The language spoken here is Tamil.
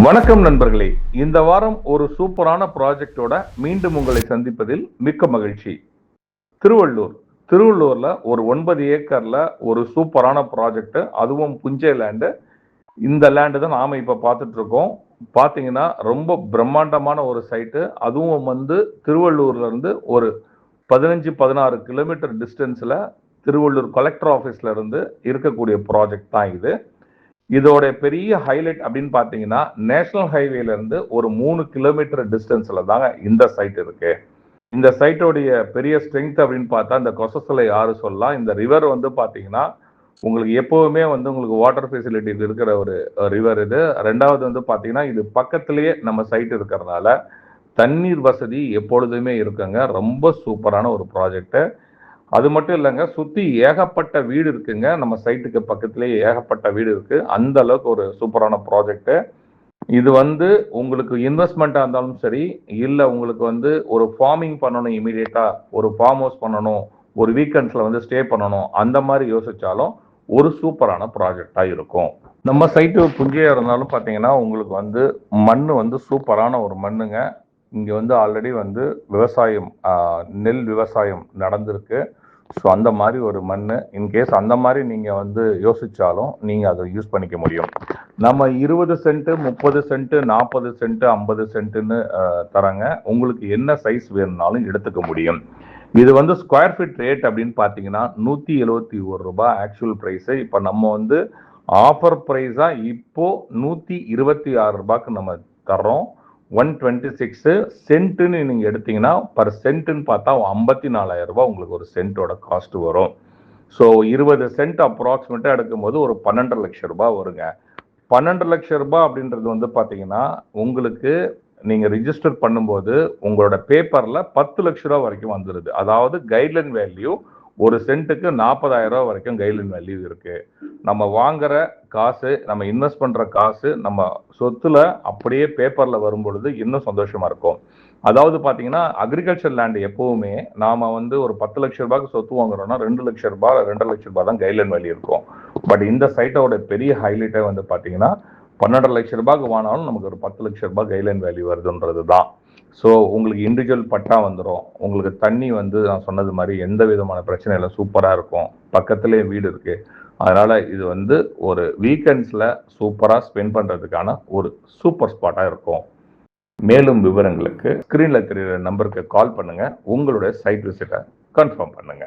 வணக்கம் நண்பர்களே. இந்த வாரம் ஒரு சூப்பரான ப்ராஜெக்டோட மீண்டும் உங்களை சந்திப்பதில் மிக்க மகிழ்ச்சி. திருவள்ளூர்ல ஒரு 9 ஏக்கர்ல ஒரு சூப்பரான ப்ராஜெக்ட், அதுவும் புஞ்சை லேண்டு. இந்த லேண்டு தான் நாம இப்ப பார்த்துட்டு இருக்கோம். பாத்தீங்கன்னா ரொம்ப பிரம்மாண்டமான ஒரு சைட்டு. அதுவும் திருவள்ளூர்ல இருந்து ஒரு 15-16 கிலோமீட்டர் டிஸ்டன்ஸ்ல திருவள்ளூர் கலெக்டர் ஆபீஸ்ல இருந்து இருக்கக்கூடிய ப்ராஜெக்ட் தான் இது. இதோட பெரிய ஹைலைட் அப்படின்னு பாத்தீங்கன்னா, நேஷனல் ஹைவேல இருந்து ஒரு 3 கிலோமீட்டர் டிஸ்டன்ஸ்ல தாங்க இந்த சைட் இருக்கு. இந்த சைட்டோடைய பெரிய ஸ்ட்ரென்த் அப்படின்னு பார்த்தா இந்த கொசஸ்தலை ஆறு சொல்லலாம். இந்த ரிவர் பாத்தீங்கன்னா உங்களுக்கு எப்பவுமே உங்களுக்கு வாட்டர் ஃபெசிலிட்டி இருக்கிற ஒரு ரிவர் இது. ரெண்டாவது பாத்தீங்கன்னா இது பக்கத்திலேயே நம்ம சைட் இருக்கிறதுனால தண்ணீர் வசதி எப்பொழுதுமே இருக்குங்க. ரொம்ப சூப்பரான ஒரு ப்ராஜெக்ட். அது மட்டும் இல்லைங்க, சுத்தி ஏகப்பட்ட வீடு இருக்குங்க. நம்ம சைட்டுக்கு பக்கத்திலேயே ஏகப்பட்ட வீடு இருக்கு. அந்த அளவுக்கு ஒரு சூப்பரான ப்ராஜெக்ட். இது உங்களுக்கு இன்வெஸ்ட்மெண்ட்டா இருந்தாலும் சரி, இல்ல உங்களுக்கு ஒரு ஃபார்மிங் பண்ணணும், இமீடியட்டா ஒரு ஃபார்ம் ஹவுஸ் பண்ணணும், ஒரு வீக்கெண்ட்ஸ்ல ஸ்டே பண்ணணும், அந்த மாதிரி யோசிச்சாலும் ஒரு சூப்பரான ப்ராஜெக்டா இருக்கும். நம்ம சைட்டு புஞ்சையா இருந்தாலும் பாத்தீங்கன்னா உங்களுக்கு மண்ணு சூப்பரான ஒரு மண்ணுங்க. இங்க ஆல்ரெடி விவசாயம், நெல் விவசாயம் நடந்திருக்கு. ஸோ அந்த மாதிரி ஒரு மண். இன்கேஸ் அந்த மாதிரி நீங்கள் யோசிச்சாலும் நீங்கள் அதை யூஸ் பண்ணிக்க முடியும். நம்ம 20 சென்ட், 30 சென்ட், 40 சென்ட், 50 சென்ட்னு தராங்க. உங்களுக்கு என்ன சைஸ் வேணும்னாலும் எடுத்துக்க முடியும். இது ஸ்கொயர் ஃபீட் ரேட் அப்படின்னு பார்த்தீங்கன்னா 171 ரூபாய் ஆக்சுவல் ப்ரைஸ். இப்போ நம்ம ஆஃபர் ப்ரைஸா இப்போ 126 ரூபாய்க்கு நம்ம தர்றோம். 126 சென்ட்னு நீங்க எடுத்தீங்கன்னா பர் சென்ட்னு பார்த்தா 54,000 ரூபாய் உங்களுக்கு ஒரு சென்ட்டோட காஸ்ட் வரும். ஸோ 20 சென்ட் அப்ராக்சிமேட்டா எடுக்கும்போது ஒரு 12 லட்சம் ரூபாய் வருங்க. 12 லட்சம் ரூபாய் அப்படின்றது பார்த்தீங்கன்னா உங்களுக்கு நீங்க ரிஜிஸ்டர் பண்ணும்போது உங்களோட பேப்பர்ல 10 லட்சம் ரூபாய் வரைக்கும் வந்துருது. அதாவது கைட்லைன் வேல்யூ ஒரு சென்ட்டுக்கு 40,000 ரூபாய் வரைக்கும் கைட்லைன் வேல்யூ இருக்கு. நம்ம வாங்குற காசு, நம்ம இன்வெஸ்ட் பண்ற காசு நம்ம சொத்துல அப்படியே பேப்பர்ல வரும்பொழுது இன்னும் சந்தோஷமா இருக்கும். அதாவது பாத்தீங்கன்னா அக்ரிகல்ச்சர் லேண்ட் எப்பவுமே நாம ஒரு 10 லட்சம் ரூபாய்க்கு சொத்து வாங்குறோம்னா 2 லட்சம் ரூபாய் 2.5 லட்சம் ரூபாய் தான் கைட்லைன் வேல்யூ இருக்கும். பட் இந்த சைட்டோட பெரிய ஹைலைட்டே பாத்தீங்கன்னா 12 லட்சம் ரூபாய்க்கு வாங்கினாலும் நமக்கு ஒரு 10 லட்சம் ரூபாய் கைட்லைன் வேல்யூ வருதுன்றது தான். ஸோ உங்களுக்கு இண்டிவிஜுவல் பட்டா வந்துடும். உங்களுக்கு தண்ணி நான் சொன்னது மாதிரி எந்த விதமான பிரச்சனை இல்லை, சூப்பராக இருக்கும். பக்கத்திலே வீடு இருக்கு. அதனால இது ஒரு வீக்கெண்ட்ஸ்ல சூப்பராக ஸ்பெண்ட் பண்றதுக்கான ஒரு சூப்பர் ஸ்பாட்டா இருக்கும். மேலும் விவரங்களுக்கு ஸ்கிரீன்ல தெரியுற நம்பருக்கு கால் பண்ணுங்க. உங்களுடைய சைட் விசிட்டை கன்ஃபார்ம் பண்ணுங்க.